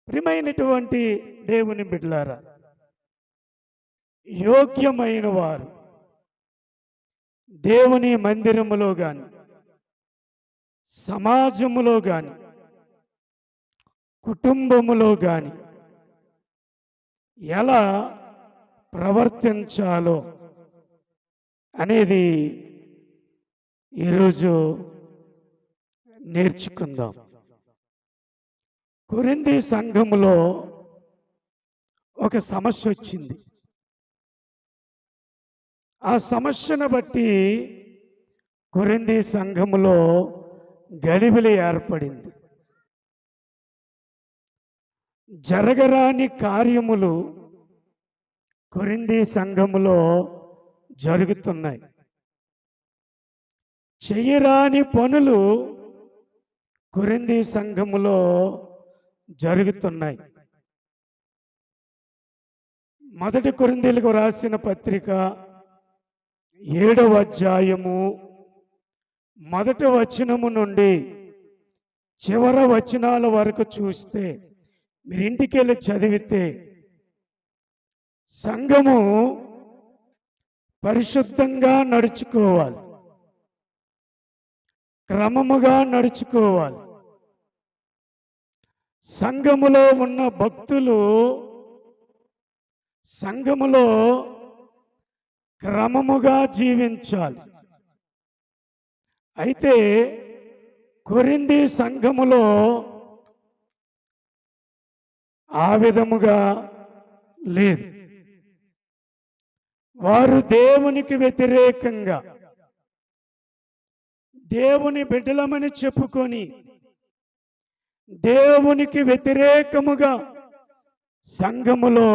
ప్రియమైనటువంటి దేవుని బిడ్డలారా, యోగ్యమైన వారు దేవుని మందిరములో గాని సమాజములో గాని కుటుంబములో గాని ఎలా ప్రవర్తించాలో అనేది ఈరోజు నేర్చుకుందాం. కొరింథీ సంఘములో ఒక సమస్య వచ్చింది. ఆ సమస్యను బట్టి కొరింథీ సంఘములో గలిబిలి ఏర్పడింది. జరగరాని కార్యములు కొరింథీ సంఘములో జరుగుతున్నాయి. చెయ్యరాని పనులు కొరింథీ సంఘములో జరుగుతున్నాయి. మొదటి కొరింథీలకు రాసిన పత్రిక 7వ అధ్యాయము మొదటి వచనము నుండి చివరి వచనాల వరకు చూస్తే, మీరు ఇంటికి వెళ్ళి చదివితే, సంఘము పరిశుద్ధంగా నడుచుకోవాలి, క్రమముగా నడుచుకోవాలి. సంఘములో ఉన్న భక్తులు సంఘములో క్రమముగా జీవించాలి. అయితే కొరింథీ సంఘములో ఆ విధముగా లేదు. వారు దేవునికి వ్యతిరేకంగా దేవుని బిడ్డలమని చెప్పుకొని దేవునికి వ్యతిరేకముగా సంఘములో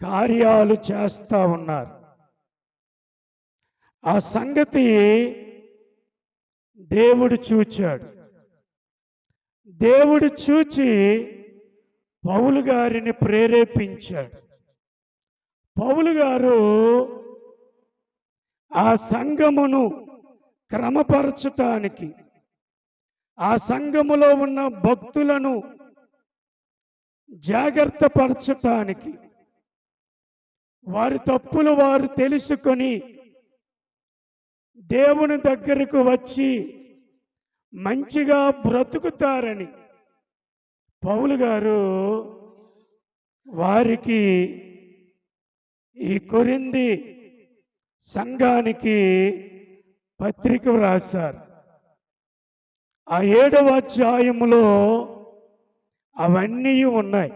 కార్యాలు చేస్తూ ఉన్నారు. ఆ సంగతి దేవుడు చూచాడు. దేవుడు చూచి పౌలు గారిని ప్రేరేపించాడు. పౌలు గారు ఆ సంఘమును క్రమపరచటానికి, ఆ సంఘములో ఉన్న భక్తులను జాగ్రత్త పరచటానికి, వారి తప్పులు వారు తెలుసుకొని దేవుని దగ్గరకు వచ్చి మంచిగా బ్రతుకుతారని పౌలు గారు వారికి, ఈ కొరింథీ సంఘానికి పత్రిక రాశారు. ఆ 7వ అధ్యాయములో అవన్నీ ఉన్నాయి.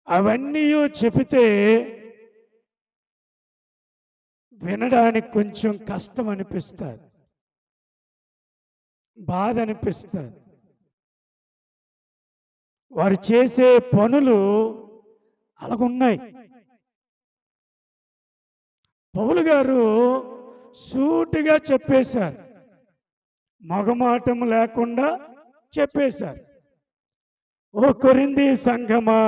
అవన్నీ చెబితే వినడానికి కొంచెం కష్టం అనిపిస్తుంది, బాధ అనిపిస్తుంది. వారు చేసే పనులు అలాగున్నాయి. పౌలు గారు సూటిగా చెప్పేశారు, మొగమాటం లేకుండా చెప్పేశారు. ఓ కొరింథీ సంఘమా,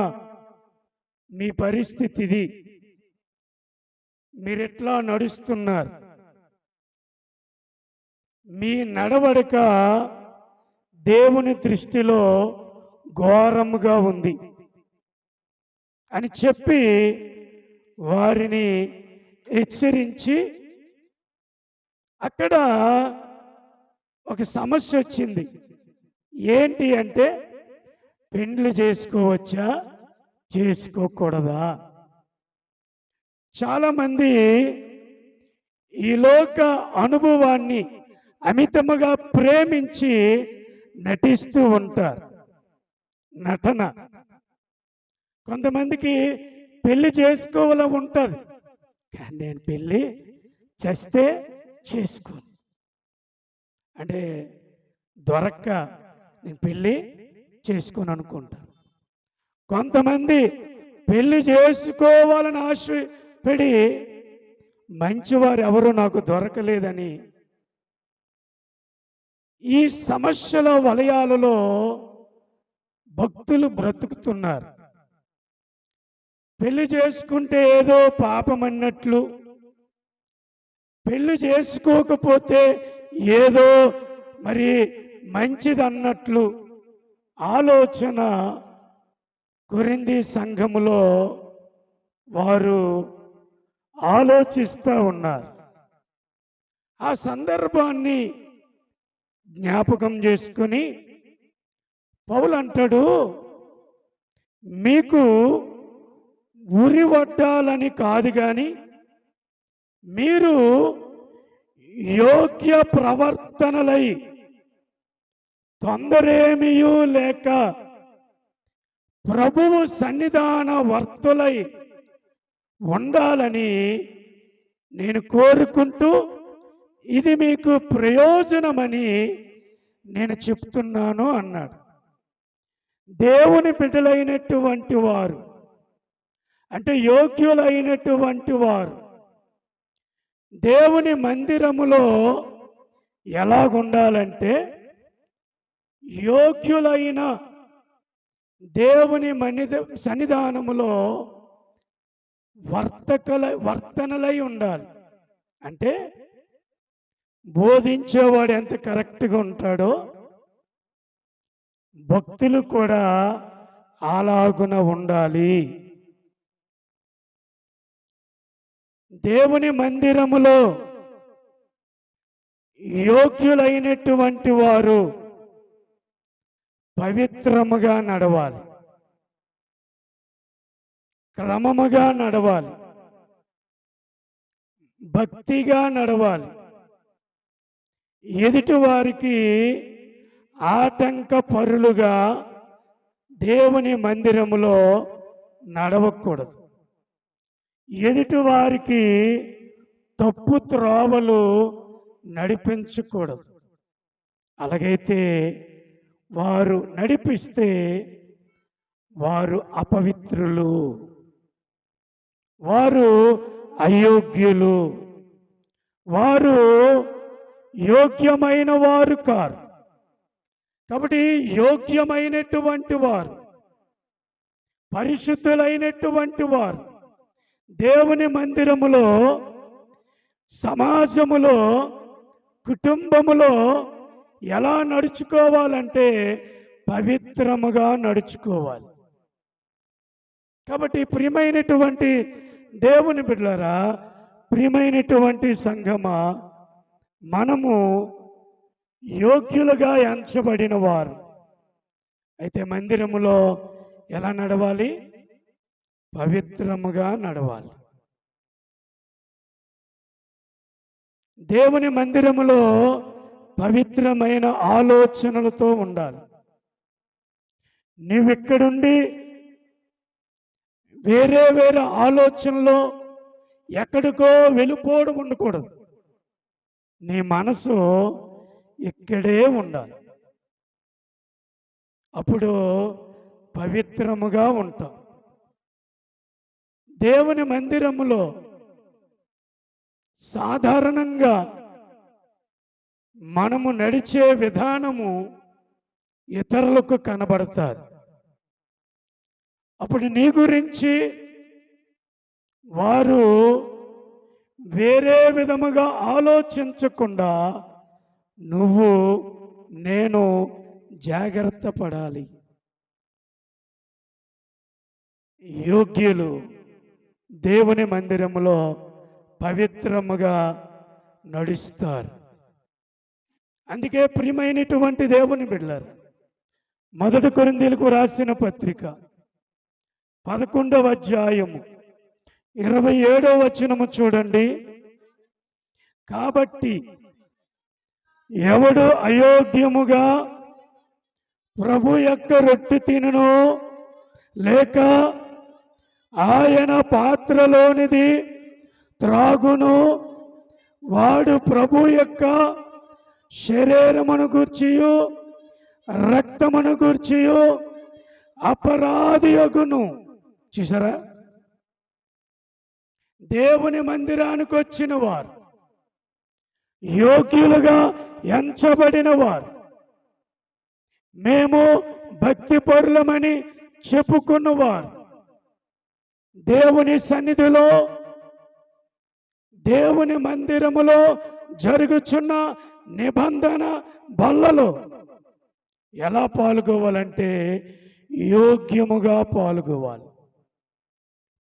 మీ పరిస్థితి ఇది, మీరెట్లా నడుస్తున్నారు, మీ నడవడిక దేవుని దృష్టిలో ఘోరముగా ఉంది అని చెప్పి వారిని హెచ్చరించి, అక్కడ ఒక సమస్య వచ్చింది. ఏంటి అంటే, పెండ్లి చేసుకోవచ్చా చేసుకోకూడదా? చాలామంది ఈ లోక అనుభవాన్ని అమితముగా ప్రేమించి నటిస్తూ ఉంటారు. నటన. కొంతమందికి పెళ్లి చేసుకోవాలని ఉంటుంది, కానీ నేను పెళ్ళి చేస్తే చేసుకోను అంటే దొరక్క నేను పెళ్ళి చేసుకోను అనుకుంటాను. కొంతమంది పెళ్లి చేసుకోవాలని ఆశపడి మంచివారు ఎవరు నాకు దొరకలేదని ఈ సమస్యల వలయాలలో భక్తులు బ్రతుకుతున్నారు. పెళ్లి చేసుకుంటే ఏదో పాపం అన్నట్లు, పెళ్లి చేసుకోకపోతే ఏదో మరి మంచిదన్నట్లు ఆలోచన కొరింథీ సంఘములో వారు ఆలోచిస్తూ ఉన్నారు. ఆ సందర్భాన్ని జ్ఞాపకం చేసుకుని పౌలు అంటాడు, మీకు ఉరి వడ్డాలని కాదు కానీ మీరు యోగ్య ప్రవర్తనలై తొందరేమియూ లేక ప్రభువు సన్నిధాన వర్తులై ఉండాలని నేను కోరుకుంటూ ఇది మీకు ప్రయోజనమని నేను చెప్తున్నాను అన్నాడు. దేవుని బిడ్డలైనటువంటి వారు అంటే యోగ్యులైనటువంటి వారు దేవుని మందిరములో ఎలాగుండాలంటే యోగ్యులైన దేవుని సన్నిధానములో వర్తనలై ఉండాలి. అంటే బోధించేవాడు ఎంత కరెక్ట్గా ఉంటాడో భక్తులు కూడా అలాగున ఉండాలి. దేవుని మందిరములో యోగ్యులైనటువంటి వారు పవిత్రముగా నడవాలి, క్రమముగా నడవాలి, భక్తిగా నడవాలి. ఎదుటి వారికి ఆటంక పరులుగా దేవుని మందిరములో నడవకూడదు. ఎదుటి వారికి తప్పు త్రోవలు నడిపించకూడదు. అలాగైతే వారు నడిపిస్తే వారు అపవిత్రులు, వారు అయోగ్యులు, వారు యోగ్యమైన వారు కారు. కాబట్టి యోగ్యమైనటువంటి వారు, పరిశుద్ధులైనటువంటి వారు దేవుని మందిరములో, సమాజములో, కుటుంబములో ఎలా నడుచుకోవాలంటే పవిత్రముగా నడుచుకోవాలి. కాబట్టి ప్రియమైనటువంటి దేవుని బిడ్డలారా, ప్రియమైనటువంటి సంఘమా, మనము యోగ్యులుగా ఎంచబడిన వారు అయితే మందిరములో ఎలా నడవాలి? పవిత్రముగా నడవాలి. దేవుని మందిరములో పవిత్రమైన ఆలోచనలతో ఉండాలి. నీవిక్కడుండి వేరే వేరే ఆలోచనలో ఎక్కడికో వెళ్ళిపోవడం ఉండకూడదు. నీ మనసు ఇక్కడే ఉండాలి. అప్పుడు పవిత్రముగా ఉంటాం. దేవుని మందిరములో సాధారణంగా మనము నడిచే విధానము ఇతరులకు కనబడతారు. అప్పుడు నీ గురించి వారు వేరే విధముగా ఆలోచించకుండా నువ్వు నేను జాగ్రత్త పడాలి. యోగ్యులు దేవుని మందిరములో పవిత్రముగా నడుస్తారు. అందుకే ప్రియమైనటువంటి దేవుని బిడ్డలారా, 1 కొరింథీయులకు రాసిన పత్రిక 11వ అధ్యాయము 27వ వచనము చూడండి. కాబట్టి ఎవడు అయోగ్యముగా ప్రభు యొక్క రొట్టె తినును లేక ఆయన పాత్రలోనిది త్రాగును వాడు ప్రభు యొక్క శరీరమును గూర్చియు రక్తమును గూర్చియు అపరాధియగును. చూసారా, దేవుని మందిరానికి వచ్చిన వారు, యోగ్యులుగా ఎంచబడిన వారు, మేము భక్తి పరులమని చెప్పుకున్నవారు దేవుని సన్నిధిలో, దేవుని మందిరములో జరుగుచున్న నిబంధన బల్లలో ఎలా పాల్గొవాలంటే యోగ్యముగా పాల్గొవాలి.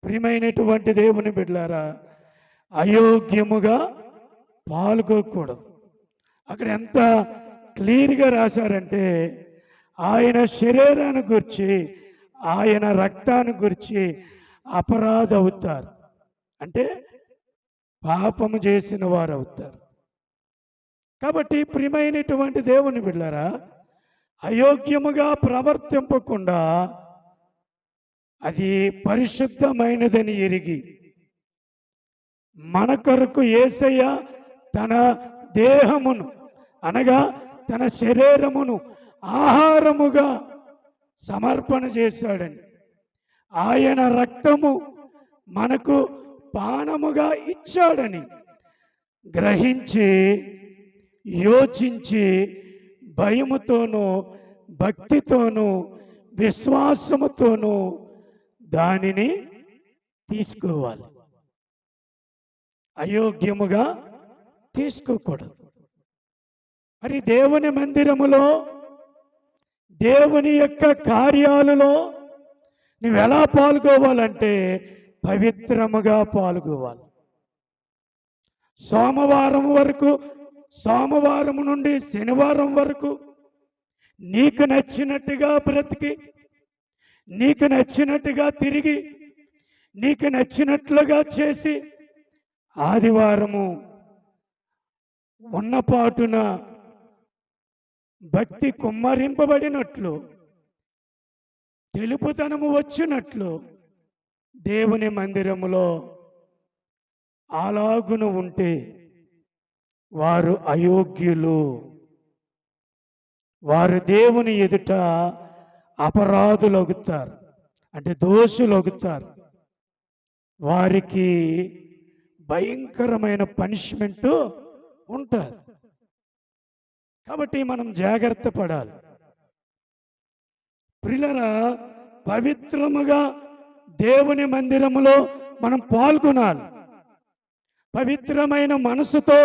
ప్రియమైనటువంటి దేవుని బిడ్డలారా, అయోగ్యముగా పాల్గొకూడదు. అక్కడ ఎంత క్లియర్గా రాశారంటే ఆయన శరీరాన్ని గురించి, ఆయన రక్తాన్ని గురించి అపరాధ అవుతారు, అంటే పాపము చేసిన వారు అవుతారు. కాబట్టి ప్రియమైనటువంటి దేవుని బిడ్డలారా, అయోగ్యముగా ప్రవర్తింపకుండా అది పరిశుద్ధమైనదని ఎరిగి మన కొరకు యేసయ్య తన దేహమును అనగా తన శరీరమును ఆహారముగా సమర్పణ చేశాడని, ఆయన రక్తము మనకు పానముగా ఇచ్చాడని గ్రహించి యోచించి భయముతోనూ భక్తితోనూ విశ్వాసముతోనూ దానిని తీసుకోవాలి. అయోగ్యముగా తీసుకోకూడదు. మరి దేవుని మందిరములో దేవుని యొక్క కార్యాలలో నువ్వు ఎలా పాల్గొవాలంటే పవిత్రముగా పాల్గొవాలి. సోమవారం నుండి శనివారం వరకు నీకు నచ్చినట్టుగా బ్రతికి, నీకు నచ్చినట్టుగా తిరిగి, నీకు నచ్చినట్లుగా చేసి ఆదివారము ఉన్నపాటున భక్తి కుమ్మరింపబడినట్లు, తెలుపుతనము వచ్చినట్లు దేవుని మందిరములో అలాగును ఉంటే వారు అయోగ్యులు, వారు దేవుని ఎదుట అపరాధులగుతారు, అంటే దోషులగుతారు. వారికి భయంకరమైన పనిష్మెంట్ ఉంటుంది. కాబట్టి మనం జాగ్రత్త పడాలి. ప్రియులారా, పవిత్రముగా దేవుని మందిరములో మనం పాల్గొనాలి. పవిత్రమైన మనసుతో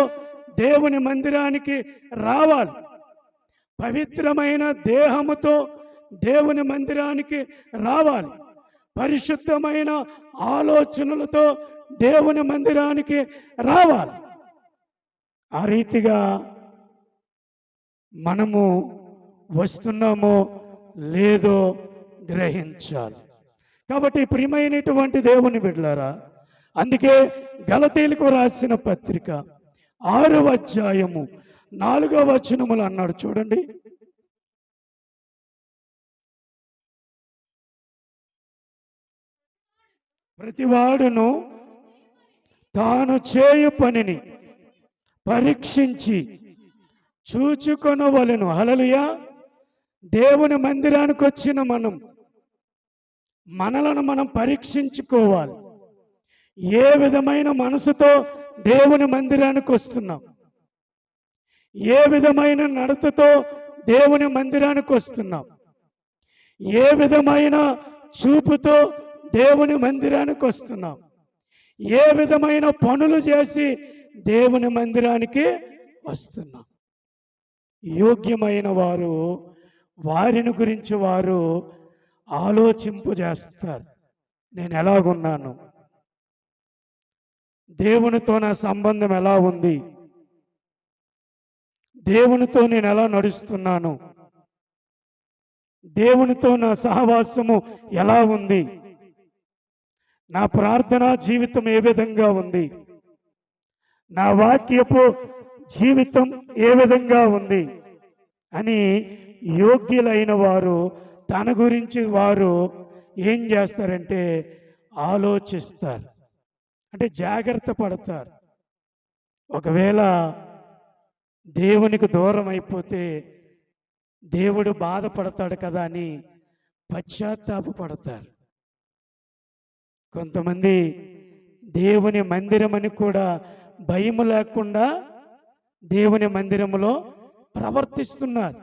దేవుని మందిరానికి రావాలి. పవిత్రమైన దేహముతో దేవుని మందిరానికి రావాలి. పరిశుద్ధమైన ఆలోచనలతో దేవుని మందిరానికి రావాలి. ఆ రీతిగా మనము వస్తున్నామో లేదో గ్రహించాలి. కాబట్టి ప్రియమైనటువంటి దేవుని బిడ్డలారా, అందుకే గలతీయులకు రాసిన పత్రిక 6వ అధ్యాయము 4వ వచనములు అన్నాడు చూడండి. ప్రతివాడును తాను చేయు పనిని పరీక్షించి చూచుకొనవలెను. హల్లెలూయా. దేవుని మందిరానికి వచ్చిన మనలను మనం పరీక్షించుకోవాలి. ఏ విధమైన మనసుతో దేవుని మందిరానికి వస్తున్నాం, ఏ విధమైన నడతతో దేవుని మందిరానికి వస్తున్నాం, ఏ విధమైన చూపుతో దేవుని మందిరానికి వస్తున్నాం, ఏ విధమైన పనులు చేసి దేవుని మందిరానికి వస్తున్నాం. యోగ్యమైన వారు వారిని గురించి వారు ఆలోచింపు చేస్తారు. నేను ఎలాగున్నాను, దేవునితో నా సంబంధం ఎలా ఉంది, దేవునితో నేను ఎలా నడుస్తున్నాను, దేవునితో నా సహవాసము ఎలా ఉంది, నా ప్రార్థనా జీవితం ఏ విధంగా ఉంది, నా వాక్యపు జీవితం ఏ విధంగా ఉంది అని యోగ్యులైన వారు తన గురించి వారు ఏం చేస్తారంటే ఆలోచిస్తారు, అంటే జాగ్రత్త పడతారు. ఒకవేళ దేవునికి దూరం అయిపోతే దేవుడు బాధపడతాడు కదా అని పశ్చాత్తాపడతారు. కొంతమంది దేవుని మందిరమని కూడా భయం లేకుండా దేవుని మందిరములో ప్రవర్తిస్తున్నారు.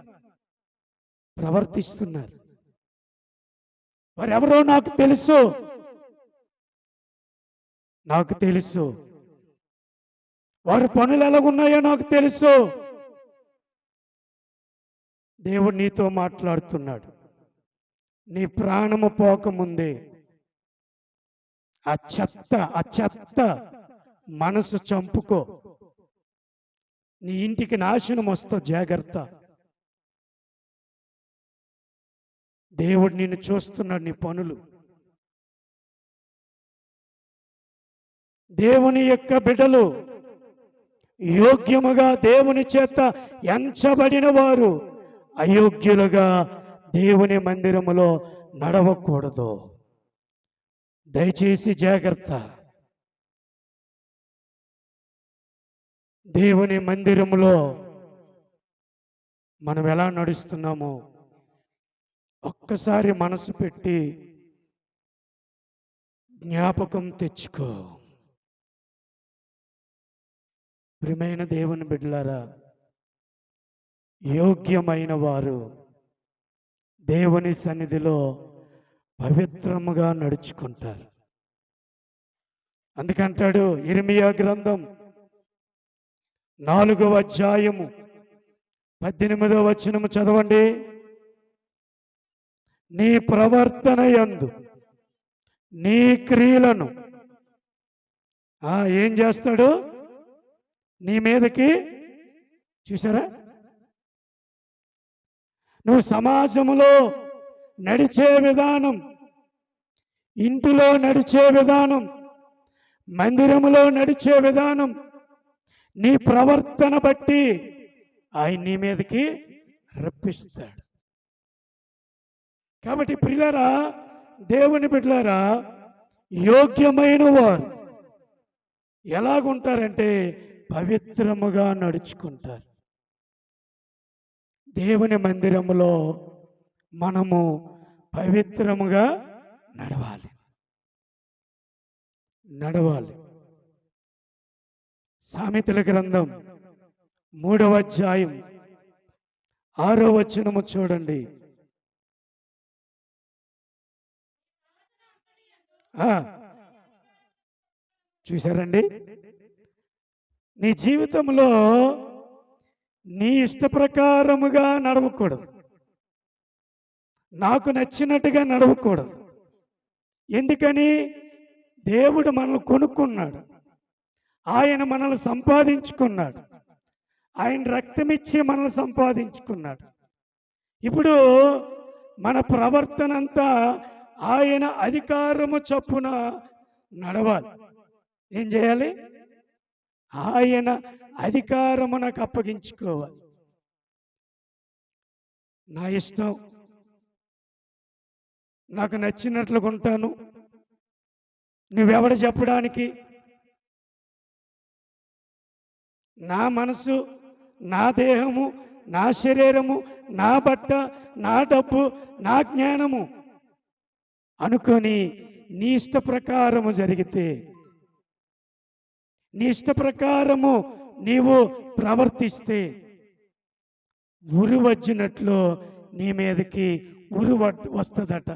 వారెవరో నాకు తెలుసు, వారి పనులు ఎలాగున్నాయో నాకు తెలుసు, దేవుడు నీతో మాట్లాడుతున్నాడు. నీ ప్రాణము పోకముందే ఆ చెత్త మనసు చంపుకో. నీ ఇంటికి నాశనం వస్తా, జాగ్రత్త. దేవుడు నిన్ను చూస్తున్నాడు, నీ పనులు. దేవుని యొక్క బిడ్డలు యోగ్యముగా దేవుని చేత ఎంచబడిన వారు అయోగ్యులుగా దేవుని మందిరములో నడవకూడదు. దయచేసి జాగ్రత్త. దేవుని మందిరములో మనం ఎలా నడుస్తున్నామో ఒక్కసారి మనసు పెట్టి జ్ఞాపకం తెచ్చుకో. ప్రియమైన దేవుని బిడ్డలారా, యోగ్యమైన వారు దేవుని సన్నిధిలో పవిత్రముగా నడుచుకుంటారు. అందుకంటాడు ఇర్మియా గ్రంథం 4వ అధ్యాయము 18వ వచనము చదవండి. నీ ప్రవర్తన యందు నీ క్రియలను ఏం చేస్తాడు? నీ మీదకి, చూసారా, నువ్వు సమాజంలో నడిచే విధానం, ఇంటిలో నడిచే విధానం, మందిరములో నడిచే విధానం, నీ ప్రవర్తన బట్టి ఆయన నీ మీదకి రప్పిస్తాడు. కాబట్టి ప్రియులారా, దేవుని బిడ్డలారా, యోగ్యమైన వారు ఎలాగుంటారంటే పవిత్రముగా నడుచుకుంటారు. దేవుని మందిరములో మనము పవిత్రముగా నడవాలి. సామెతల గ్రంథం 3వ అధ్యాయం 6వ వచనము చూడండి. చూశారండి? నీ జీవితంలో నీ ఇష్ట ప్రకారముగా నడవకూడదు, నాకు నచ్చినట్టుగా నడవకూడదు. ఎందుకని? దేవుడు మనల్ని కొనుక్కున్నాడు, ఆయన మనల్ని సంపాదించుకున్నాడు, ఆయన రక్తమిచ్చి మనల్ని సంపాదించుకున్నాడు. ఇప్పుడు మన ప్రవర్తన అంతా ఆయన అధికారము చొప్పున నడవాలి. ఏం చేయాలి? ఆయన అధికారము నాకు అప్పగించుకోవాలి. నా ఇష్టం, నాకు నచ్చినట్లుగా ఉంటాను, నువ్వెవడు చెప్పడానికి? నా మనసు, నా దేహము, నా శరీరము, నా బట్ట, నా డబ్బు, నా జ్ఞానము అనుకొని నీ ఇష్ట ప్రకారము జరిగితే, నీ ఇష్ట ప్రకారము నీవు ప్రవర్తిస్తే, ఉరి వచ్చినట్లు నీ మీదకి ఉరి వస్తుందట.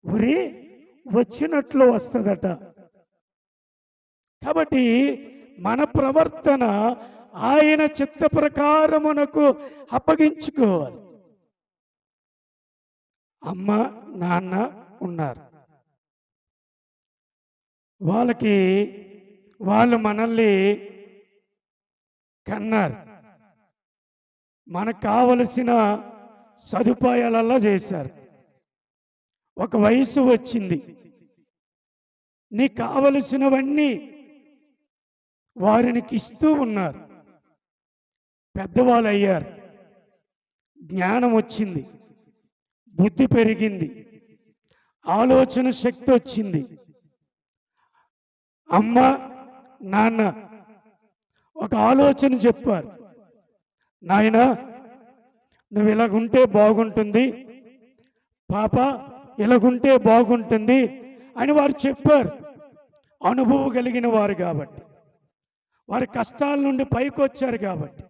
ఉరి వచ్చినట్లు వస్తుందట. కాబట్టి మన ప్రవర్తన ఆయన చిత్త ప్రకారమునకు అప్పగించుకోవాలి. అమ్మ నాన్న ఉన్నారు, వాళ్ళు మనల్ని కన్నారు, మనకు కావలసిన సదుపాయాలల్లా చేశారు. ఒక వయసు వచ్చింది, నీకు కావలసినవన్నీ వారికి ఇస్తూ ఉన్నారు. పెద్దవాళ్ళు అయ్యారు, జ్ఞానం వచ్చింది, బుద్ధి పెరిగింది, ఆలోచన శక్తి వచ్చింది. అమ్మ నాన్న ఒక ఆలోచన చెప్పారు, నాయన నువ్వు ఇలాగుంటే బాగుంటుంది, పాప ఇలాగుంటే బాగుంటుంది అని వారు చెప్పారు. అనుభవం కలిగిన వారు కాబట్టి, వారి కష్టాల నుండి పైకి వచ్చారు కాబట్టి,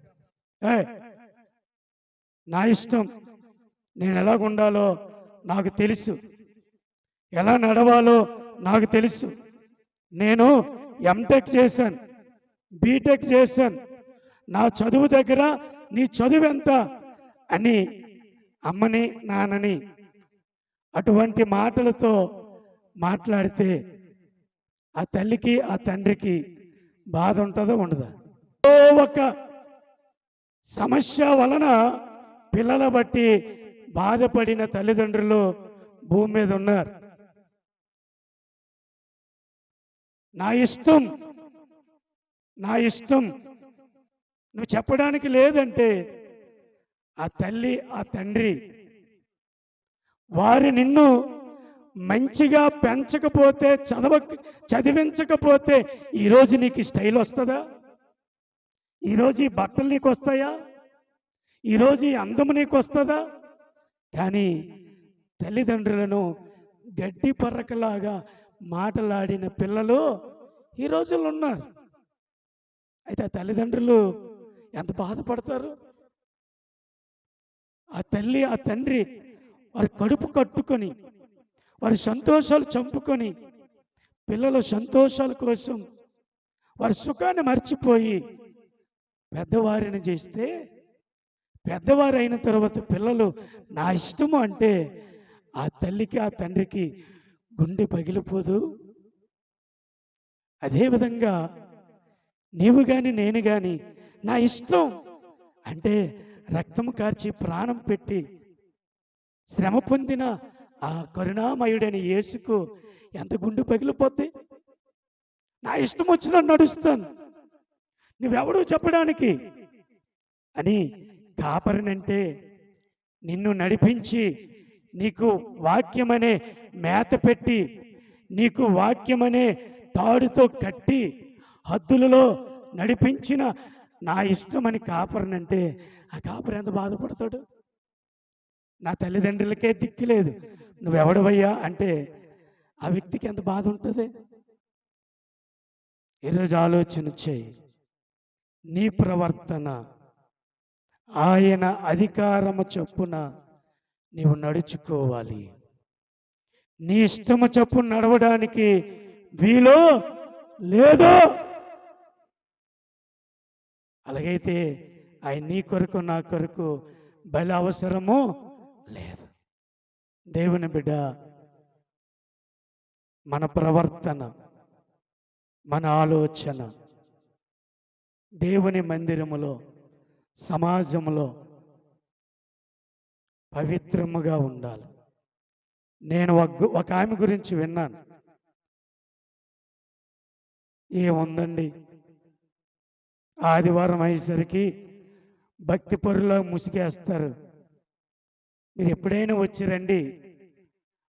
నా ఇష్టం, నేను ఎలాగుండాలో నాకు తెలుసు, ఎలా నడవాలో నాకు తెలుసు, నేను ఎంటెక్ చేశాను, బీటెక్ చేశాను, నా చదువు దగ్గర నీ చదువు ఎంత అని అమ్మని నాన్నని అటువంటి మాటలతో మాట్లాడితే ఆ తల్లికి ఆ తండ్రికి బాధ ఉంటుందో ఉండదా? ఒక సమస్య వలన పిల్లల బట్టి బాధపడిన తల్లిదండ్రులు భూమి మీద ఉన్నారు. నా ఇష్టం నా ఇష్టం నువ్వు చెప్పడానికి లేదంటే ఆ తల్లి ఆ తండ్రి వారు నిన్ను మంచిగా పెంచకపోతే చదివించకపోతే ఈరోజు నీకు స్టైల్ వస్తుందా? ఈరోజు ఈ బట్టలు నీకు వస్తాయా? ఈరోజు ఈ అందము నీకు వస్తుందా? కానీ తల్లిదండ్రులను గడ్డి పర్రకలాగా మాటలాడిన పిల్లలు ఈ రోజుల్లో ఉన్నారు. అయితే ఆ తల్లిదండ్రులు ఎంత బాధపడతారు? ఆ తల్లి ఆ తండ్రి వారి కడుపు కట్టుకొని వారి సంతోషాలు చంపుకొని పిల్లల సంతోషాల కోసం వారి సుఖాన్ని మర్చిపోయి పెద్దవారిని చేస్తే పెద్దవారు అయిన తర్వాత పిల్లలు నా ఇష్టము అంటే ఆ తల్లికి ఆ తండ్రికి గుండె పగిలిపోదు? అదేవిధంగా నీవు కానీ నేను కానీ నా ఇష్టం అంటే రక్తం కార్చి ప్రాణం పెట్టి శ్రమ పొందిన ఆ కరుణామయుడైన యేసుకు ఎంత గుండె పగిలిపోద్ది? నా ఇష్టం వచ్చిన నడుస్తాను, నువ్వెవడు చెప్పడానికి అని కాపరినంటే నిన్ను నడిపించి నీకు వాక్యమనే మేత పెట్టి నీకు వాక్యమనే తాడుతో కట్టి హద్దులలో నడిపించిన నా ఇష్టమని కాపరినంటే ఆ కాపరి ఎంత బాధపడతాడు? నా తల్లిదండ్రులకే దిక్కు లేదు, నువ్వెవడవయ్యా అంటే ఆ వ్యక్తికి ఎంత బాధ ఉంటుంది? ఈరోజు ఆలోచన చేయి. నీ ప్రవర్తన ఆయన అధికారము చొప్పున నీవు నడుచుకోవాలి. నీ ఇష్టము చొప్పున నడవడానికి వీలు లేదు. అలాగైతే ఆయన నీ కొరకు నా కొరకు బలి అవసరము లేదు. దేవుని బిడ్డ, మన ప్రవర్తన మన ఆలోచన దేవుని మందిరములో సమాజంలో పవిత్రముగా ఉండాలి. నేను ఒక ఆమె గురించి విన్నాను. ఏముందండి, ఆదివారం అయ్యేసరికి భక్తి పరులో ముసిగేస్తారు. మీరు ఎప్పుడైనా వచ్చిరండి,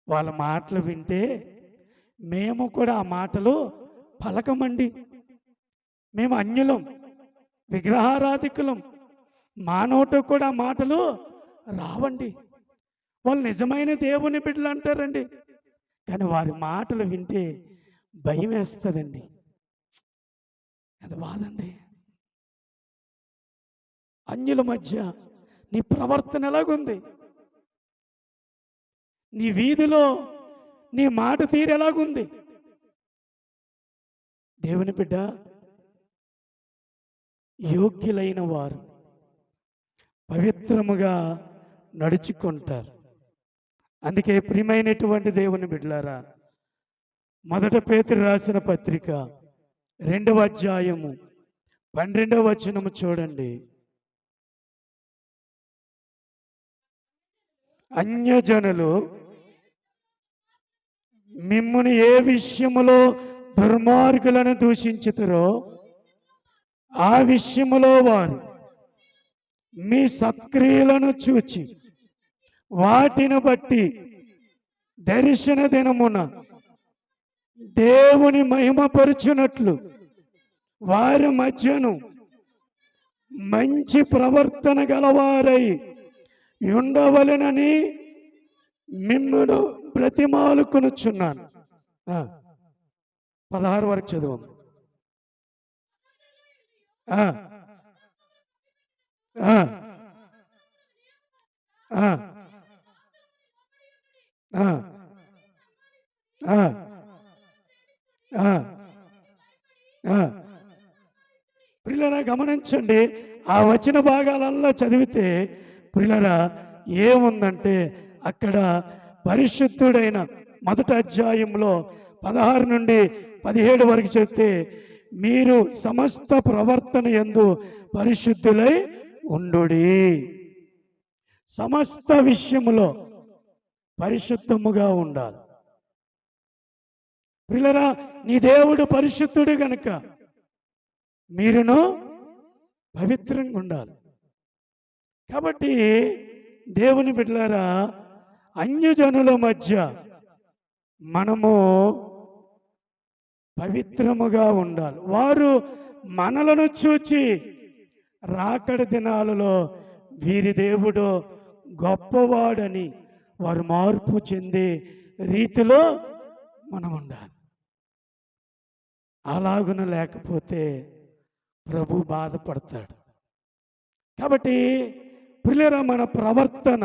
వాళ్ళ మాటలు వింటే మేము కూడా ఆ మాటలు పలకమండి. మేము అన్యులం, విగ్రహారాధికులం, మా నోట కూడా మాటలు రావండి. వాళ్ళు నిజమైన దేవుని బిడ్డలు అంటారండి, కానీ వారి మాటలు వింటే భయం వేస్తుందండి. ఎంత బాధండి. అన్యుల మధ్య నీ ప్రవర్తన ఎలాగుంది? నీ వీధిలో నీ మాట తీరు ఎలాగుంది? దేవుని బిడ్డ, యోగ్యులైన వారు పవిత్రముగా నడుచుకుంటారు. అందుకే ప్రియమైనటువంటి దేవుని బిడ్డలారా, మొదట పేతురు రాసిన పత్రిక 2వ అధ్యాయము 12వ వచనము చూడండి. అన్యజనులు మిమ్మును ఏ విషయములో దుర్మార్గులను దూషించుతురో ఆ విషయములో వారు మీ సత్క్రియలను చూచి వాటిని బట్టి దర్శన దినమున దేవుని మహిమపరచునట్లు వారి మధ్యను మంచి ప్రవర్తన గలవారై ఉండవలెనని మిమ్మును బ్రతిమాలుకొనుచున్నాను. 16 వరకు చదువు. పిల్లరా గమనించండి, ఆ వచన భాగాలల్లో చదివితే ప్రియులారా, ఏముందంటే అక్కడ పరిశుద్ధుడైన మొదటి అధ్యాయంలో 16 నుండి 17 వరకు చెప్తే, మీరు సమస్త ప్రవర్తన యందు పరిశుద్ధులై ఉండుడి. సమస్త విషయములో పరిశుద్ధముగా ఉండాలి. ప్రియులారా, నీ దేవుడు పరిశుద్ధుడు గనుక మీరును పవిత్రంగా ఉండాలి. కాబట్టి దేవుని బిడ్డలారా, అన్యజనుల మధ్య మనము పవిత్రముగా ఉండాలి. వారు మనలను చూచి రాకడ దినాలలో వీరి దేవుడు గొప్పవాడని వారు మార్పు చెందే రీతిలో మనం ఉండాలి. అలాగున లేకపోతే ప్రభు బాధపడతాడు. కాబట్టి ప్రియులారా, మన ప్రవర్తన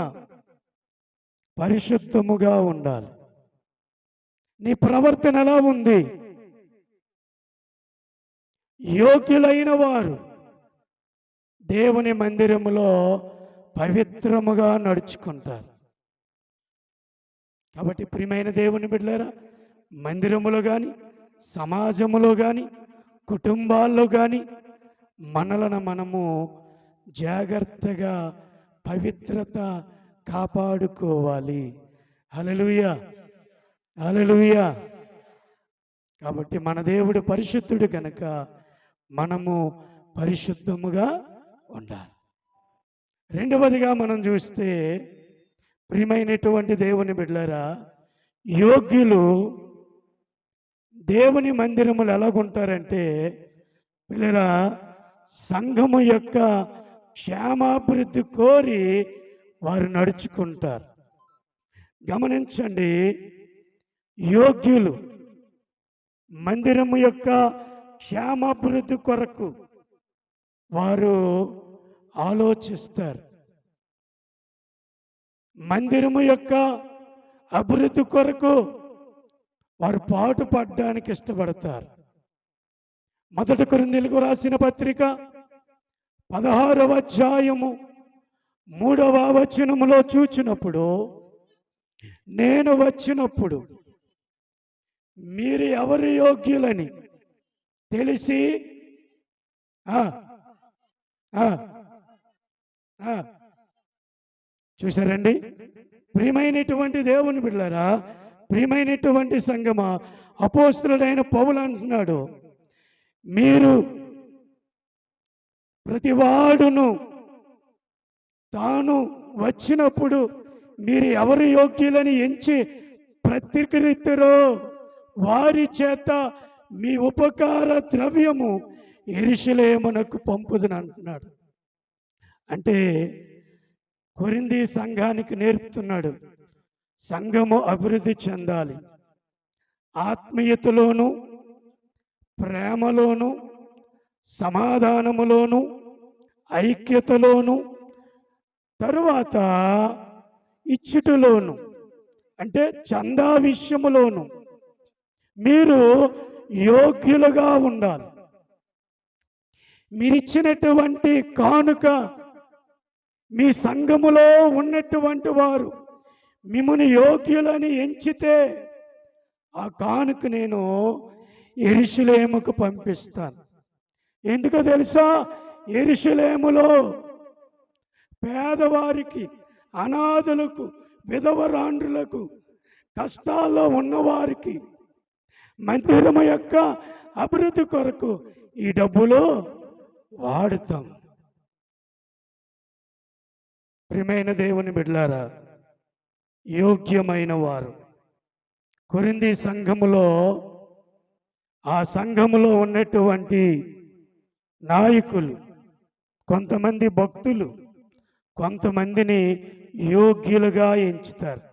పరిశుద్ధముగా ఉండాలి. నీ ప్రవర్తన ఎలా ఉంది? యోగ్యులైన వారు దేవుని మందిరములో పవిత్రముగా నడుచుకుంటారు. కాబట్టి ప్రియమైన దేవుని బిడ్డలారా, మందిరములో కానీ, సమాజములో కానీ, కుటుంబాల్లో కానీ మనలను మనము జాగ్రత్తగా పవిత్రత కాపాడుకోవాలి. హల్లెలూయా, హల్లెలూయా. కాబట్టి మన దేవుడు పరిశుద్ధుడు కనుక మనము పరిశుద్ధముగా ఉండాలి. రెండవదిగా మనం చూస్తే, ప్రియమైనటువంటి దేవుని బిడ్డలారా, యోగ్యులు దేవుని మందిరములు ఎలాగుంటారంటే, పిల్లరా, సంఘము యొక్క క్షేమాభివృద్ధి కోరి వారు నడుచుకుంటారు. గమనించండి, యోగ్యులు మందిరము యొక్క క్షేమాభివృద్ధి కొరకు వారు ఆలోచిస్తారు. మందిరము యొక్క అభివృద్ధి కొరకు వారు పాటు పడడానికి ఇష్టపడతారు. మొదటి కొరింథీయులకు రాసిన పత్రిక 16వ అధ్యాయము 3వ వచనములో చూచినప్పుడు, నేను వచ్చినప్పుడు మీరు ఎవరు యోగ్యులని తెలిసి చూశారండి. ప్రియమైనటువంటి దేవుని బిడ్డలారా, ప్రియమైనటువంటి సంగమా, అపోస్తలుడైన పౌలు అంటున్నాడు, మీరు ప్రతివాడును తాను వచ్చినప్పుడు మీరు ఎవరు యోగ్యులని ఎంచి ప్రతికరిస్తారో వారి చేత మీ ఉపకార ద్రవ్యము యెరూషలేమునకు పంపుదును అంటున్నాడు. అంటే కొరింథీ సంఘానికి నేర్పుతున్నాడు, సంఘము అభివృద్ధి చెందాలి. ఆత్మీయతలోను, ప్రేమలోను, సమాధానములోను, ఐక్యతలోను, తరువాత ఇచ్చుటలోను, అంటే చందా విషయములోను మీరు యోగ్యులుగా ఉండాలి. మీరిచ్చినటువంటి కానుక మీ సంఘములో ఉన్నటువంటి వారు మిమ్మును యోగ్యులని ఎంచితే ఆ కానుక నేను యెరూషలేముకు పంపిస్తాను. ఎందుకో తెలుసా? యెరూషలేములో పేదవారికి, అనాథులకు, విధవరాండ్రులకు, కష్టాల్లో ఉన్నవారికి మందిరము యొక్క అభివృద్ధి కొరకు ఈ డబ్బులు వాడుతాం. ప్రియమైన దేవుని బిడ్డలారా, యోగ్యమైన వారు కొరింథీ సంఘములో, ఆ సంఘములో ఉన్నటువంటి నాయకులు, కొంతమంది భక్తులు కొంతమందిని యోగ్యులుగా ఎంచారు.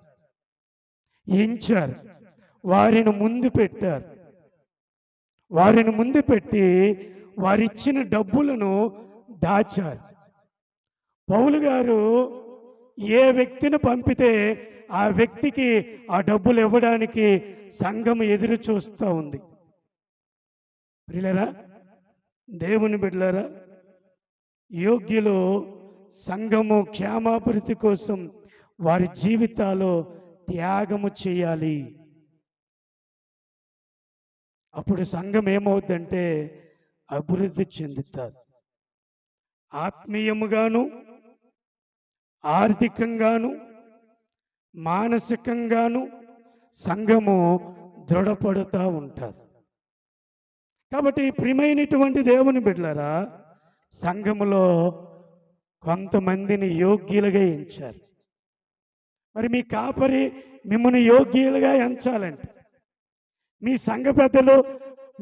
వారిని ముందు పెట్టారు. వారిని ముందు పెట్టి వారిచ్చిన డబ్బులను దాచారు. పౌలు గారు ఏ వ్యక్తిని పంపితే ఆ వ్యక్తికి ఆ డబ్బులు ఇవ్వడానికి సంఘం ఎదురు చూస్తూ ఉంది. ప్రియులారా, దేవుని బిడ్డలారా, యోగ్యులు సంఘము క్షేమాభివృద్ధి కోసం వారి జీవితాల్లో త్యాగము చేయాలి. అప్పుడు సంఘం ఏమవుద్దంటే అభివృద్ధి చెందుతుంది. ఆత్మీయముగాను, ఆర్థికంగాను, మానసికంగాను సంఘము దృఢపడుతూ ఉంటుంది. కాబట్టి ప్రియమైనటువంటి దేవుని బిడ్డలారా, సంఘములో కొంతమందిని యోగ్యులుగా ఎంచారు. మరి మీ కాపరి మిమ్మల్ని యోగ్యులుగా ఎంచాలంటే, మీ సంఘ పెద్దలు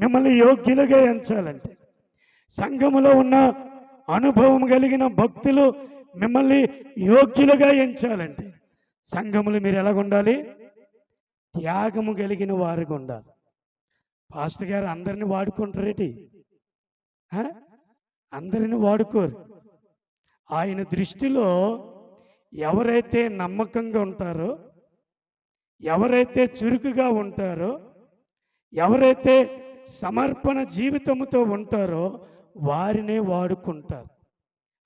మిమ్మల్ని యోగ్యులుగా ఎంచాలంటే, సంఘములో ఉన్న అనుభవం కలిగిన భక్తులు మిమ్మల్ని యోగ్యులుగా ఎంచాలంటే, సంఘములు మీరు ఎలాగుండాలి? త్యాగము కలిగిన వారుగా ఉండాలి. పాస్టర్ గారు అందరిని వాడుకుంటారేటి? అందరిని వాడుకోరు. ఆయన దృష్టిలో ఎవరైతే నమ్మకంగా ఉంటారో, ఎవరైతే చురుకుగా ఉంటారో, ఎవరైతే సమర్పణ జీవితంతో ఉంటారో వారినే వాడుకుంటారు.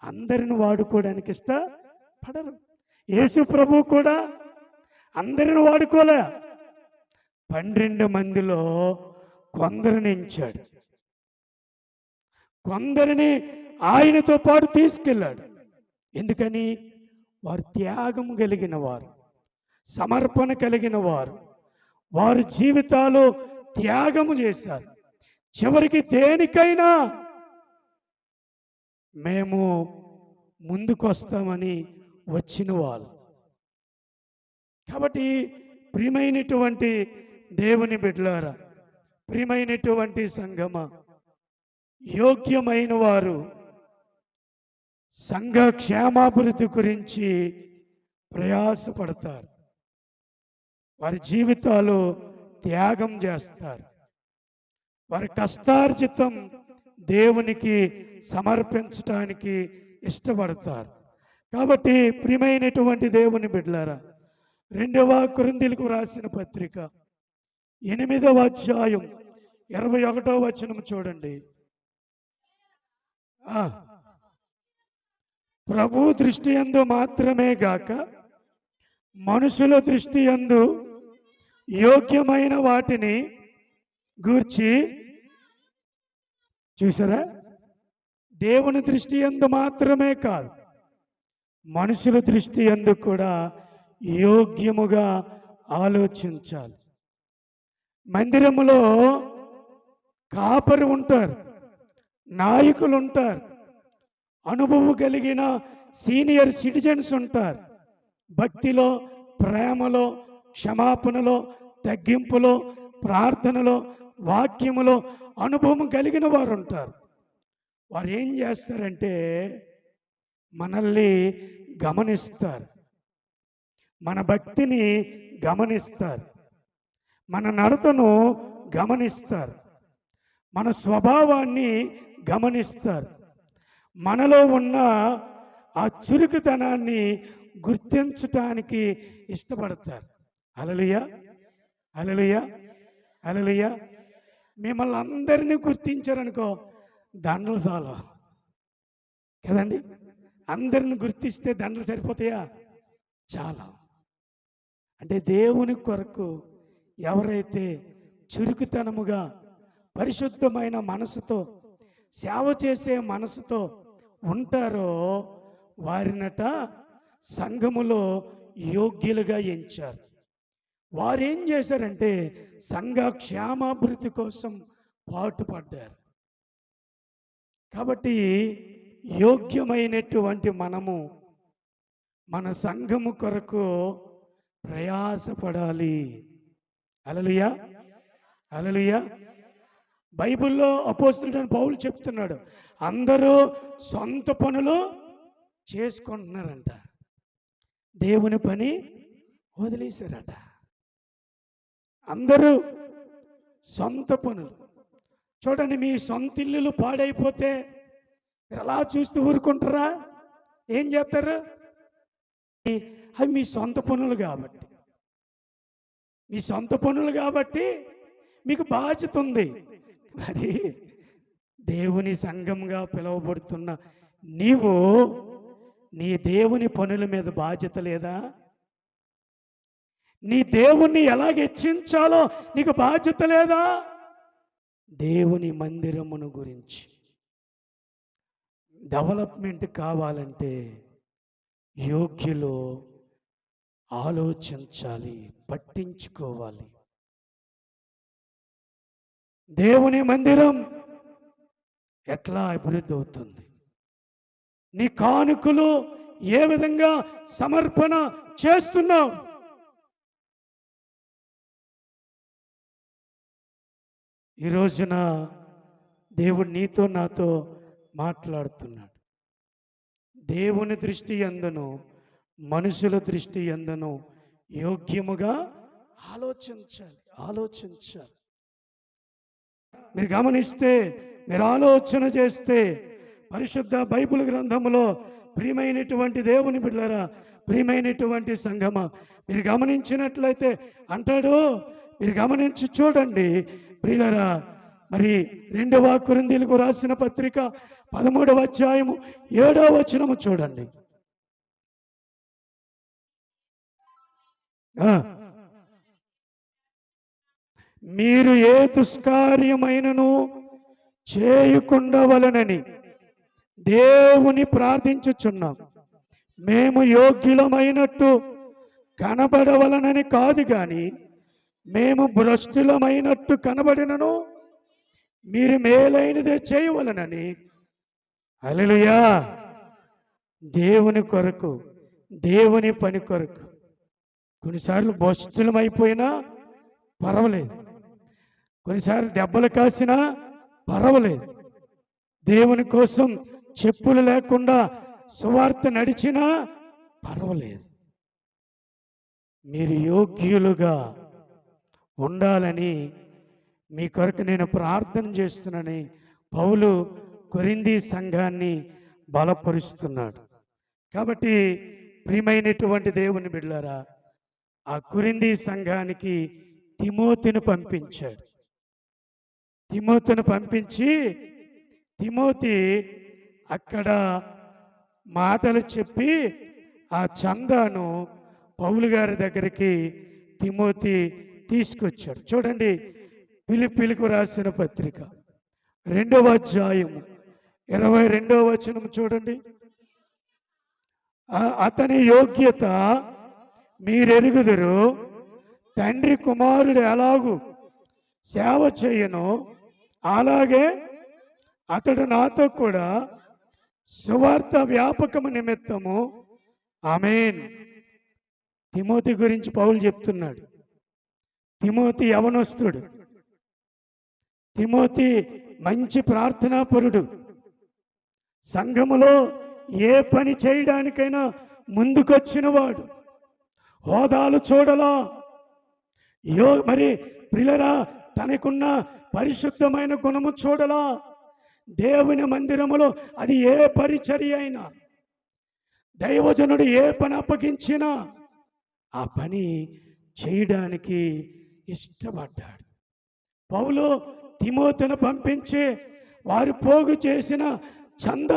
అందరిని వాడుకోవడానికి ఇష్టపడరు. యేసు ప్రభు కూడా అందరిని వాడుకోలే. 12 మందిలో కొందరిని ఎంచాడు, కొందరిని ఆయనతో పాటు తీసుకెళ్ళాడు. ఎందుకని? వారు త్యాగం కలిగిన వారు, సమర్పణ కలిగిన వారు, వారి జీవితాలు త్యాగము చేశారు. చివరికి దేనికైనా మేము ముందుకొస్తామని వచ్చిన వాళ్ళు. కాబట్టి ప్రియమైనటువంటి దేవుని బిడ్డలారా, ప్రియమైనటువంటి సంఘమ, యోగ్యమైన వారు సంఘ క్షేమాభివృద్ధి గురించి ప్రయాసపడతారు. వారి జీవితాలు త్యాగం చేస్తారు. వారి కష్టార్జితం దేవునికి సమర్పించడానికి ఇష్టపడతారు. కాబట్టి ప్రియమైనటువంటి దేవుని బిడ్డలారా, 2వ కొరింథీయులకు రాసిన పత్రిక 8వ అధ్యాయం 21వ వచనం చూడండి. ప్రభు దృష్టి యందు మాత్రమే గాక మనుషుల దృష్టి యందు యోగ్యమైన వాటిని గూర్చి, చూసారా, దేవుని దృష్టి యందు మాత్రమే కాదు, మనుషుల దృష్టి యందు కూడా యోగ్యముగా ఆలోచించాలి. మందిరములో కాపరి ఉంటారు, నాయకులు ఉంటారు, అనుభవం కలిగిన సీనియర్ సిటిజన్స్ ఉంటారు. భక్తిలో, ప్రేమలో, క్షమాపణలో, తగ్గింపులో, ప్రార్థనలో, వాక్యములో అనుభవం కలిగిన వారు ఉంటారు. వారు ఏం చేస్తారంటే మనల్ని గమనిస్తారు, మన భక్తిని గమనిస్తారు, మన నడతను గమనిస్తారు, మన స్వభావాన్ని గమనిస్తారు, మనలో ఉన్న ఆ చురుకుతనాన్ని గుర్తించటానికి ఇష్టపడతారు. హల్లెలూయా, హల్లెలూయా, హల్లెలూయా. మిమ్మల్ని అందరినీ గుర్తించారనుకో, దండలు చాలు కదండి. అందరిని గుర్తిస్తే దండలు సరిపోతాయా? చాలా. అంటే దేవుని కొరకు ఎవరైతే చురుకుతనముగా పరిశుద్ధమైన మనసుతో సేవ చేసే మనసుతో ఉంటారో వారినట సంఘములో యోగ్యులుగా ఎంచారు. వారు ఏం చేశారంటే సంఘ క్షేమాభివృద్ధి కోసం పాటుపడ్డారు. కాబట్టి యోగ్యమైనటువంటి మనము మన సంఘము కొరకు ప్రయాసపడాలి. హల్లెలూయా, హల్లెలూయా. బైబిల్లో అపోస్తలుడైన పౌలు చెప్తున్నాడు, అందరూ సొంత పనులు చేసుకుంటున్నారంట, దేవుని పని వదిలేశారట. అందరూ సొంత పనులు. చూడండి, మీ సొంత ఇల్లులు పాడైపోతే ఎలా చూస్తూ ఊరుకుంటారా? ఏం చేస్తారు? అవి మీ సొంత పనులు కాబట్టి, మీ సొంత పనులు కాబట్టి మీకు బాధ్యత ఉంది. మరి దేవుని సంఘంగా పిలువబడుతున్న నీవు నీ దేవుని పనుల మీద బాధ్యత లేదా? నీ దేవుణ్ణి ఎలాగ హెచ్చించాలో నీకు బాధ్యత లేదా? దేవుని మందిరమును గురించి డెవలప్మెంట్ కావాలంటే యోగ్యులు ఆలోచించాలి, పట్టించుకోవాలి. దేవుని మందిరం ఎట్లా అభివృద్ధి అవుతుంది? నీ కానుకలు ఏ విధంగా సమర్పణ చేస్తున్నావు? ఈ రోజున దేవుడు నీతో నాతో మాట్లాడుతున్నాడు. దేవుని దృష్టి యందును మనుషుల దృష్టి యందును యోగ్యముగా ఆలోచించాలి. మీరు గమనిస్తే, మీరు ఆలోచన చేస్తే, పరిశుద్ధ బైబిల్ గ్రంథములో ప్రియమైనటువంటి దేవుని బిడ్డలారా, ప్రియమైనటువంటి సంఘమ, మీరు గమనించినట్లయితే అంటాడు, మీరు గమనించి చూడండి ప్రియులారా, మరి 2వ కొరింథీయులకు రాసిన పత్రిక 13వ అధ్యాయము 7వ వచనము చూడండి. మీరు ఏ దుష్కార్యమైనను చేయకుండవలెనని దేవుని ప్రార్థించుచున్నాం. మేము యోగ్యులమైనట్టు కనబడవలనని కాదు గాని, మేము భ్రష్టులమైనట్టు కనబడినను మీరు మేలైనదే చేయవలనని. హల్లెలూయా! దేవుని కొరకు, దేవుని పని కొరకు కొన్నిసార్లు భ్రష్టులమైపోయినా పర్వాలేదు, కొన్నిసార్లు దెబ్బలు కాసినా పర్వాలేదు, దేవుని కోసం చెప్పులు లేకుండా సువార్త నడిచినా పర్వాలేదు. మీరు యోగ్యులుగా ఉండాలని మీ కొరకు నేను ప్రార్థన చేస్తున్నానని పౌలు కొరింథీ సంఘాన్ని బలపరుస్తున్నాడు. కాబట్టి ప్రియమైనటువంటి దేవుని బిడ్డలారా, ఆ కొరింథీ సంఘానికి తిమోతిని పంపించాడు. తిమోతిని పంపించి, తిమోతి అక్కడ మాటలు చెప్పి ఆ చందాను పౌలు గారి దగ్గరికి తిమోతి తీసుకొచ్చాడు. చూడండి, ఫిలిప్పీలకు రాసిన పత్రిక 2వ అధ్యాయము 22వ వచనం చూడండి. అతని యోగ్యత మీరెరుగుదురు, తండ్రి కుమారుడు ఎలాగూ సేవ చేయను అలాగే అతడు నాతో కూడా సువార్త వ్యాపకము నిమిత్తము. ఆమేన్. తిమోతి గురించి పౌలు చెప్తున్నాడు. తిమోతి యవనస్తుడు, తిమోతి మంచి ప్రార్థనాపరుడు, సంఘములో ఏ పని చేయడానికైనా ముందుకొచ్చిన వాడు, హోదాలు చూడలా, మరి ప్రియులారా తనకున్న పరిశుద్ధమైన గుణము చూడలా. దేవుని మందిరములో అది ఏ పరిచర్య అయినా, దైవజనుడు ఏ పని అప్పగించినా ఆ పని చేయడానికి ఇష్టపడ్డాడు. పౌలు తిమోతిని పంపించి వారు పోగు చేసిన చంద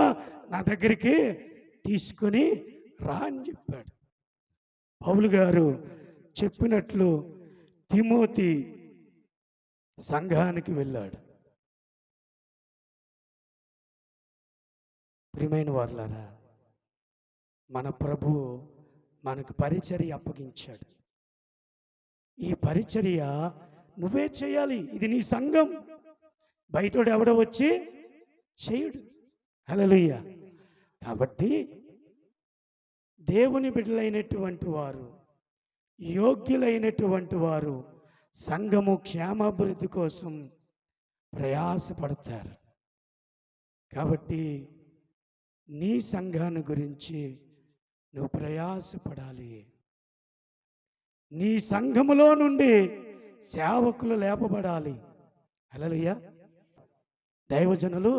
నా దగ్గరికి తీసుకుని రా అని చెప్పాడు. పౌలు గారు చెప్పినట్లు తిమోతి సంఘానికి వెళ్ళాడు. ప్రియమైన వారులారా, మన ప్రభువు మనకు పరిచర్య అప్పగించాడు. ఈ పరిచర్య నువ్వే చేయాలి. ఇది నీ సంఘం, బయటోడు ఎవడో వచ్చి చేయుడు. హల్లెలూయా. కాబట్టి దేవుని బిడ్డలైనటువంటి వారు, యోగ్యులైనటువంటి వారు సంఘము క్షేమాభివృద్ధి కోసం ప్రయాసపడతారు. కాబట్టి నీ సంఘాన్ని గురించి నువ్వు ప్రయాసపడాలి. నీ సంఘములో నుండి సేవకులు లేపబడాలి. హల్లెలూయా. దైవజనులు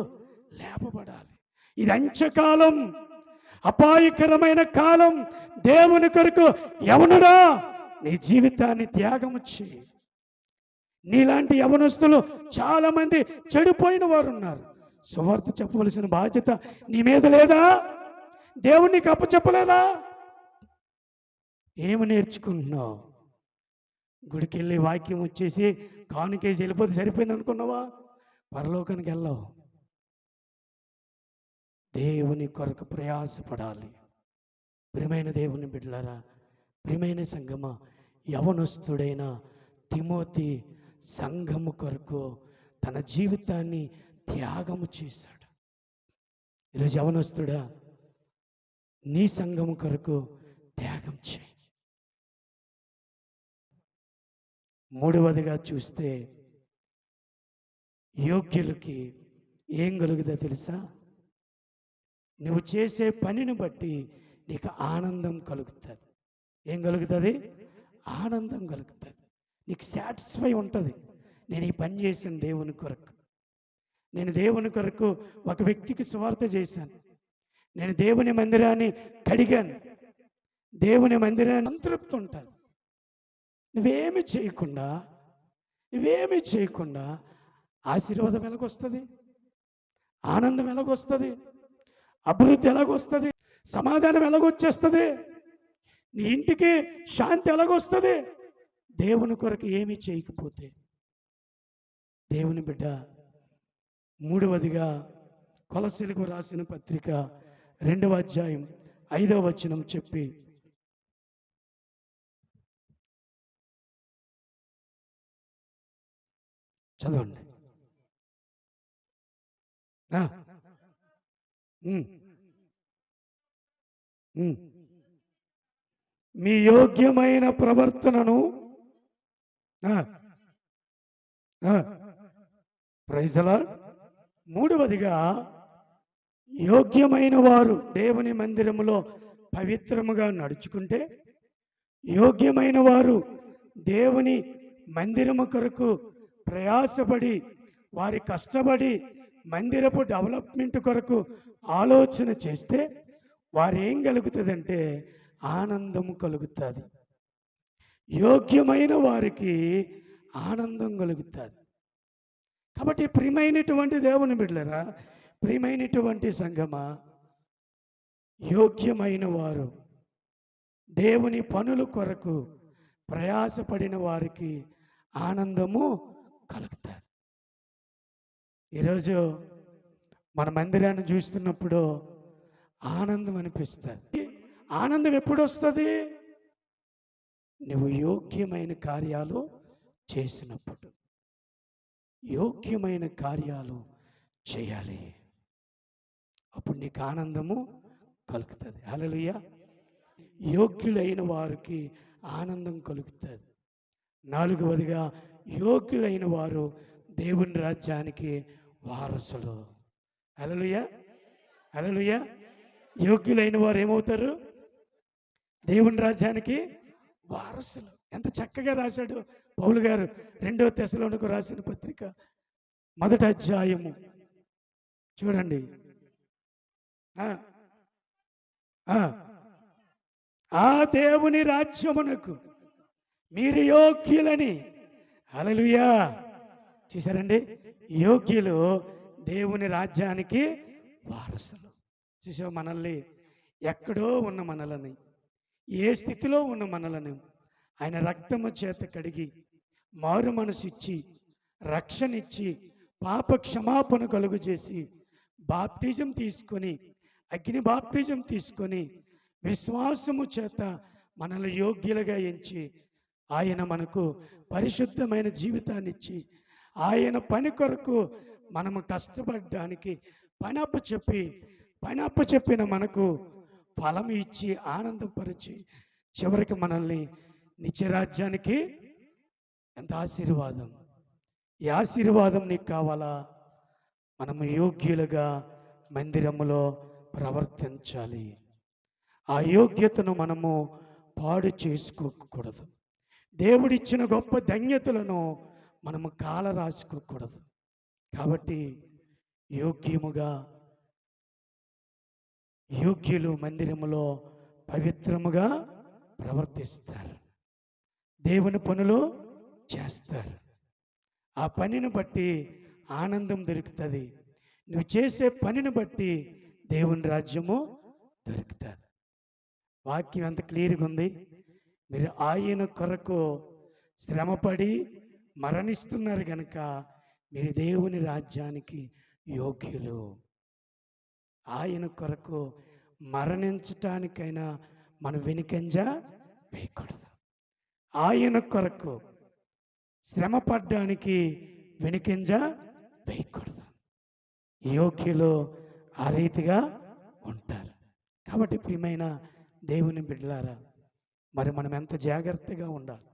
లేపబడాలి. ఇది అంత్యకాలం, అపాయకరమైన కాలం. దేవుని కొరకు యవనుడా నీ జీవితాన్ని త్యాగము చేయి. నీలాంటి యవనస్తులు చాలా మంది చెడిపోయిన వారు ఉన్నారు. సువార్త చెప్పవలసిన బాధ్యత నీ మీద లేదా? దేవుడు నీకు అప్పచెప్పలేదా? ఏమి నేర్చుకుంటున్నావు? గుడికి వెళ్ళి వాక్యం వచ్చేసి కానుకేసి వెళ్ళిపోతే సరిపోయింది అనుకున్నావా? పరలోకానికి వెళ్ళావు. దేవుని కొరకు ప్రయాసపడాలి. ప్రియమైన దేవుని బిడ్డలారా, ప్రియమైన సంగమా, యవనస్తుడైన తిమోతి సంఘము కొరకు తన జీవితాన్ని త్యాగము చేశాడు. ఈరోజు యవనస్తుడా, నీ సంఘము కొరకు త్యాగం చేయి. మూడవదిగా చూస్తే యోగ్యులకి ఏం కలుగుతుందో తెలుసా? నువ్వు చేసే పనిని బట్టి నీకు ఆనందం కలుగుతుంది. ఏం కలుగుతుంది? ఆనందం కలుగుతుంది. నీకు సాటిస్ఫై ఉంటుంది. నేను ఈ పని చేశాను దేవుని కొరకు, నేను దేవుని కొరకు ఒక వ్యక్తికి సువార్త చేశాను, నేను దేవుని మందిరాన్ని కడిగాను, దేవుని మందిరాన్ని సంతృప్తి ఉంటుంది. నువ్వేమి చేయకుండా ఆశీర్వాదం ఎలాగొస్తుంది? ఆనందం ఎలాగొస్తుంది? అభివృద్ధి ఎలాగొస్తుంది? సమాధానం ఎలాగొచ్చేస్తుంది? నీ ఇంటికి శాంతి ఎలాగొస్తుంది? దేవుని కొరకు ఏమీ చేయకపోతే. దేవుని బిడ్డ, మూడవదిగా కొలస్సీలకు రాసిన పత్రిక 2వ అధ్యాయం 5వ వచనం చెప్పి చదవండి. మీ యోగ్యమైన ప్రవర్తనను ప్రైజ్ ది లార్డ్. మూడవదిగా యోగ్యమైన వారు దేవుని మందిరములో పవిత్రముగా నడుచుకుంటే, యోగ్యమైన వారు దేవుని మందిరము కొరకు ప్రయాసపడి వారి కష్టపడి మందిరపు డెవలప్మెంట్ కొరకు ఆలోచన చేస్తే వారు ఏం కలుగుతుందంటే ఆనందము కలుగుతుంది. యోగ్యమైన వారికి ఆనందం కలుగుతుంది. కాబట్టి ప్రియమైనటువంటి దేవుని బిడ్డలారా, ప్రియమైనటువంటి సంగమా, యోగ్యమైన వారు దేవుని పనుల కొరకు ప్రయాసపడిన వారికి ఆనందము కలుగుతుంది. ఈరోజు మన మందిరాన్ని చూస్తున్నప్పుడు ఆనందం అనిపిస్తుంది. ఆనందం ఎప్పుడు వస్తుంది? నువ్వు యోగ్యమైన కార్యాలు చేసినప్పుడు. యోగ్యమైన కార్యాలు చేయాలి, అప్పుడు నీకు ఆనందము కలుగుతుంది. హల్లెలూయా. యోగ్యులైన వారికి ఆనందం కలుగుతుంది. 4వదిగా యోగ్యులైన వారు దేవుని రాజ్యానికి వారసులు. హల్లెలూయా, హల్లెలూయా. యోగ్యులైన వారు ఏమవుతారు? దేవుని రాజ్యానికి వారసులు. ఎంత చక్కగా రాశాడు పౌలు గారు 2వ తెస్సలోనికు రాసిన పత్రిక 1వ అధ్యాయము. చూడండి. ఆ దేవుని రాజ్యమునకు మీరు యోగ్యులని. హల్లెలూయా. చూసారండి, యోగ్యులు దేవుని రాజ్యానికి వారసులు. చూసావు, మనల్ని ఎక్కడో ఉన్న మనలని, ఏ స్థితిలో ఉన్న మనలను ఆయన రక్తము చేత కడిగి మారు మనసు ఇచ్చి రక్షణ ఇచ్చి పాప క్షమాపణ కలుగు చేసి బాప్టిజం తీసుకొని, అగ్ని బాప్టిజం తీసుకొని విశ్వాసము చేత మనల్ని యోగ్యులుగా ఎంచి ఆయన మనకు పరిశుద్ధమైన జీవితాన్ని ఇచ్చి ఆయన పని కొరకు మనము కష్టపడడానికి పని అప్పచెప్పిన మనకు ఫలం ఇచ్చి ఆనందపరిచి చివరికి మనల్ని నిత్యరాజ్యానికి. ఎంత ఆశీర్వాదం! ఈ ఆశీర్వాదం నీకు కావాలా? మనము యోగ్యులుగా మందిరములో ప్రవర్తించాలి. ఆ యోగ్యతను మనము పాడు చేసుకోకూడదు. దేవుడిచ్చిన గొప్ప ధన్యతలను మనము కాల రాసుకోకూడదు. కాబట్టి యోగ్యులు మందిరములో పవిత్రముగా ప్రవర్తిస్తారు, దేవుని పనులు చేస్తారు. ఆ పనిని బట్టి ఆనందం దొరుకుతుంది. నువ్వు చేసే పనిని బట్టి దేవుని రాజ్యము దొరుకుతారు. వాక్యం ఎంత క్లియర్గా ఉంది. మీరు ఆయన కొరకు శ్రమపడి మరణిస్తున్నారు కనుక మీరు దేవుని రాజ్యానికి యోగ్యులు. ఆయన కొరకు మరణించటానికైనా మనం వెనుకంజ వేయకూడదు. ఆయన కొరకు శ్రమ పడ్డానికి వెనుకంజ వేయకూడదు. యోగ్యులు ఆ రీతిగా ఉంటారు. కాబట్టి ప్రియమైన దేవుని బిడ్డలారా, మరి మనం ఎంత జాగ్రత్తగా ఉండాలి.